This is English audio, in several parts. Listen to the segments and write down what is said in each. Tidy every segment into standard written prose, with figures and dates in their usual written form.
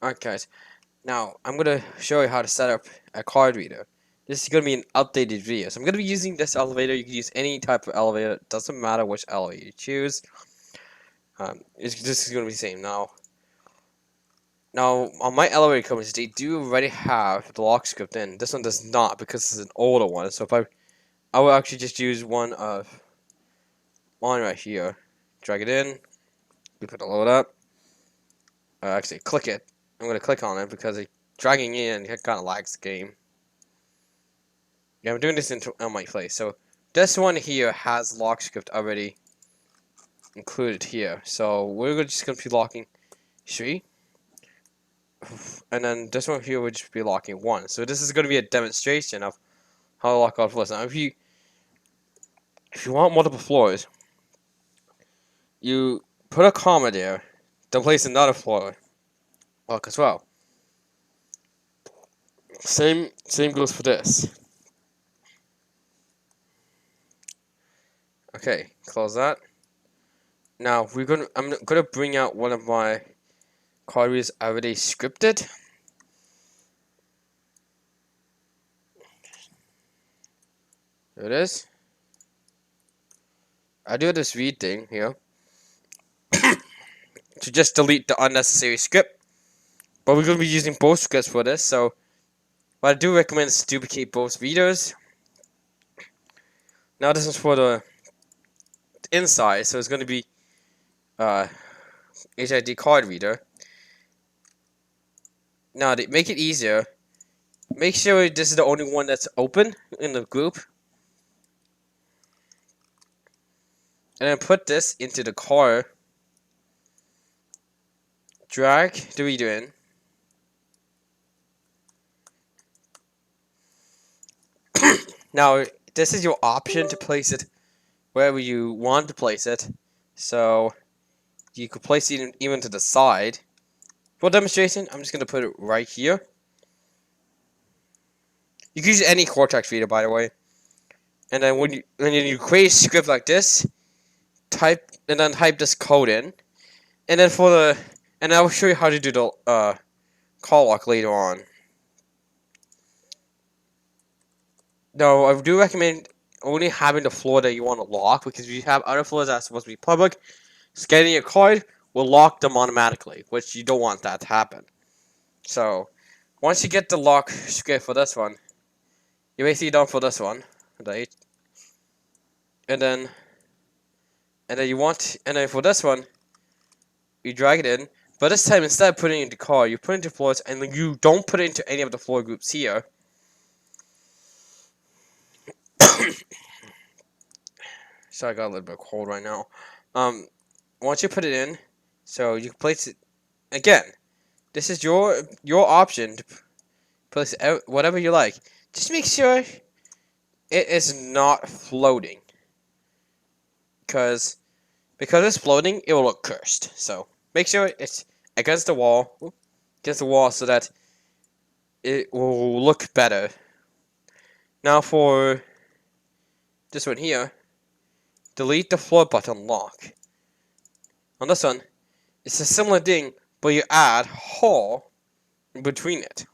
Alright guys, now I'm going to show you how to set up a card reader. This is going to be an updated video. So I'm going to be using this elevator. You can use any type of elevator. It doesn't matter which elevator you choose. This is going to be the same. Now on my elevator companies, they do already have the lock script in. This one does not because it's an older one. So if I will actually just use one of mine right here. Drag it in. We put the load up. Actually, click it. I'm going to click on it because dragging in it kind of lags the game. Yeah, I'm doing this on my place. So this one here has lock script already included here. So we're just going to be locking 3. And then this one here would just be locking 1. So this is going to be a demonstration of how to lock all floors. Now if you want multiple floors, you put a comma there, then place another floor lock as well. Same goes for this. Okay, close that. Now I'm gonna bring out one of my card readers already scripted. There it is. I do this read thing here to just delete the unnecessary script. But we're gonna be using both scripts for this, so what I do recommend is to duplicate both readers. Now this is for the inside, so it's gonna be HID card reader. Now to make it easier, make sure this is the only one that's open in the group. And then put this into the car. Drag the reader in. Now, this is your option to place it wherever you want to place it. So, you could place it even to the side. For demonstration, I'm just going to put it right here. You can use any Cortex reader, by the way. And then when you create a script like this, type this code in. And then and I will show you how to do the call lock later on. Now, I do recommend only having the floor that you want to lock, because if you have other floors that are supposed to be public, scanning your card will lock them automatically, which you don't want that to happen. So, once you get the lock script for this one, you're basically done for this one, right? And then for this one, you drag it in, but this time instead of putting it into car, you put it into floors, and you don't put it into any of the floor groups here. So I got a little bit cold right now. Once you put it in, so you can place it again. This is your option to place it whatever you like. Just make sure it is not floating, because it's floating, it will look cursed. So make sure it's against the wall, so that it will look better. Now for this one here, delete the floor button lock. On this one, it's a similar thing, but you add hall in between it.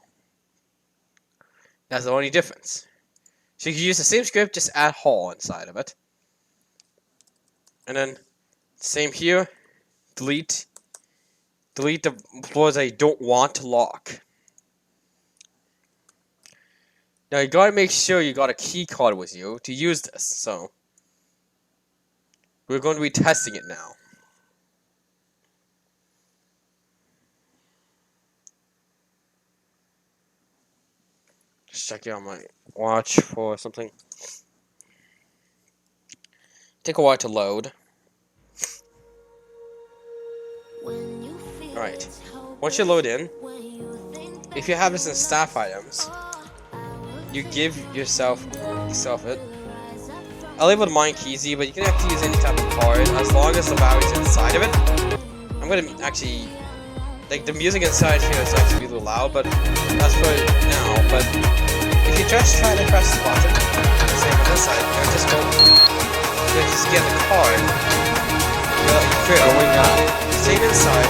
That's the only difference. So you can use the same script, just add hall inside of it. And then, same here, delete the floors that you don't want to lock. Now you gotta make sure you got a key card with you to use this, so we're going to be testing it now. Just checking on my watch for something. Take a while to load. Alright. Once you load in, if you have this in staff items, you give yourself it. I labeled mine Keezy, but you can actually use any type of card as long as the battery's inside of it. I'm gonna actually, like, the music inside here is actually a little loud, but that's for now. But if you just try to press the button, same on this side, you just get the card. Going up. Same inside.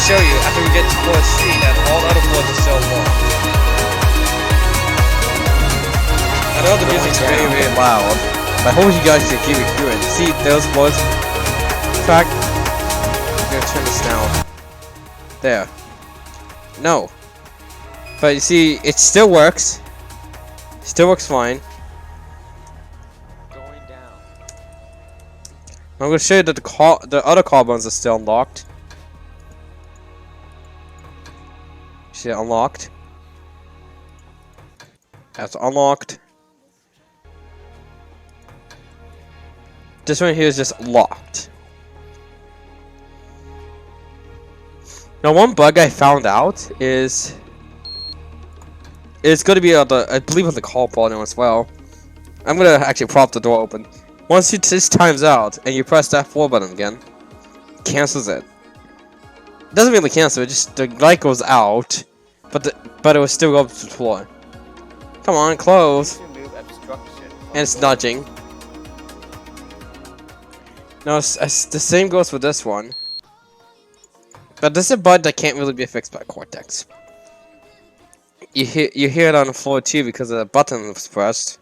show you after we get to floor 3 that all the other floors are still locked. I know the music's very, very loud, but I hope you guys can hear it. See those floors? In fact, I'm gonna turn this down. There. No. But you see, it still works. Still works fine. Going down. I'm gonna show you that the other carbons are still unlocked. See it unlocked. That's unlocked. This one here is just locked. Now, one bug I found out is it's gonna be on the, I believe, on the call button as well. I'm gonna actually prop the door open. Once this times out and you press that 4 button again, it cancels it. It doesn't really cancel it, just the light goes out, but it will still go up to the floor. Come on, close. And it's nudging. Now the same goes for this one. But this is a bug that can't really be fixed by Cortex. You hear it on the floor too because the button was pressed.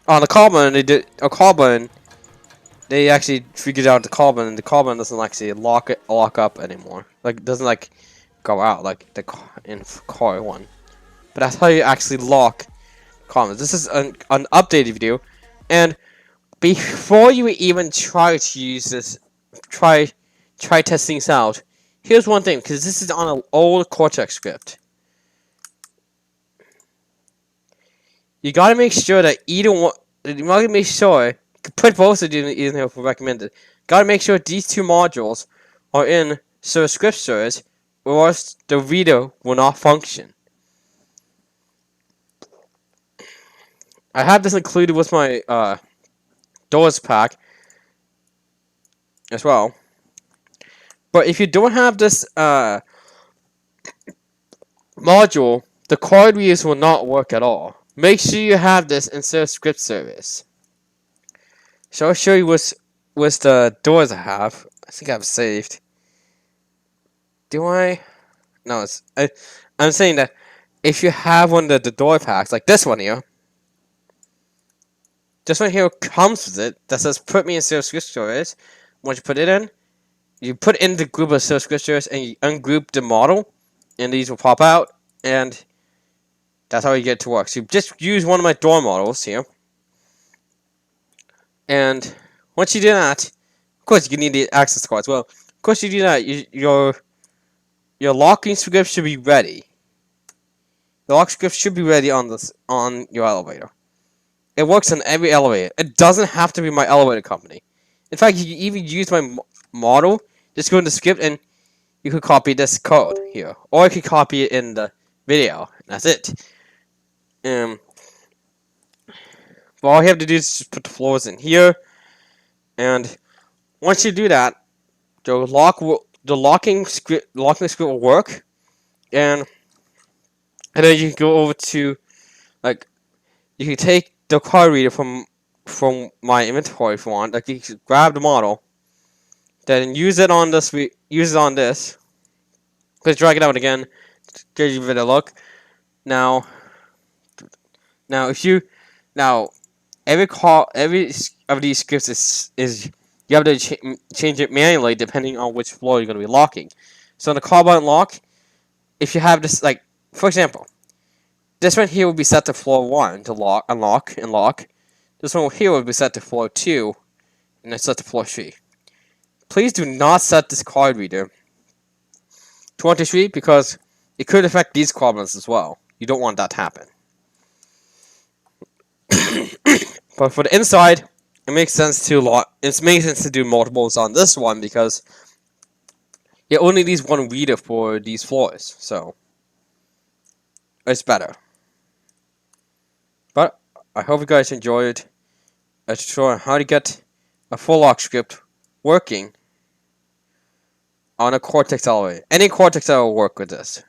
On the carbon, they actually figured out the carbon, and the carbon doesn't actually lock up anymore. Like, it doesn't like go out like the in car 1. But that's how you actually lock carbon. This is an updated video, and before you even try to use this, try testing this out. Here's one thing, because this is on an old Cortex script. You gotta make sure that either one. You gotta make sure. Put both of these in here for recommended. Gotta make sure these 2 modules are in script service, or else the reader will not function. I have this included with my doors pack as well. But if you don't have this module, the card readers will not work at all. Make sure you have this instead of script service. So I'll show you what's the doors I have. I think I've saved. Do I? No, I'm saying that if you have one of the door packs, like this one here. This one here comes with it that says put me in script service. Once you put it in, you put in the group of script service and you ungroup the model, and these will pop out, and that's how you get it to work. So you just use one of my door models here. And once you do that, of course you need the access card as well. Of course you do that, your locking script should be ready. The lock script should be ready on your elevator. It works on every elevator. It doesn't have to be my elevator company. In fact, you can even use my model. Just go in the script and you could copy this code here, or you could copy it in the video. That's it. But all you have to do is just put the floors in here, and once you do that, the locking script will work, and then you can go over to, like, you can take the card reader from my inventory if you want. Like, you can grab the model, then use it on this. Please drag it out again. Give it a look. Now every of these scripts is you have to change it manually depending on which floor you're going to be locking. So in the car button lock, if you have this, like, for example, this one here will be set to floor 1 to unlock and lock. This one here will be set to floor 2, and it's set to floor 3. Please do not set this card reader to 1, 2, 3 because it could affect these carbons as well. You don't want that to happen. But for the inside, it makes sense to do multiples on this one because it only needs one reader for these floors, so it's better. But I hope you guys enjoyed a tutorial on how to get a full lock script working on a Cortex elevator. Any Cortex will work with this.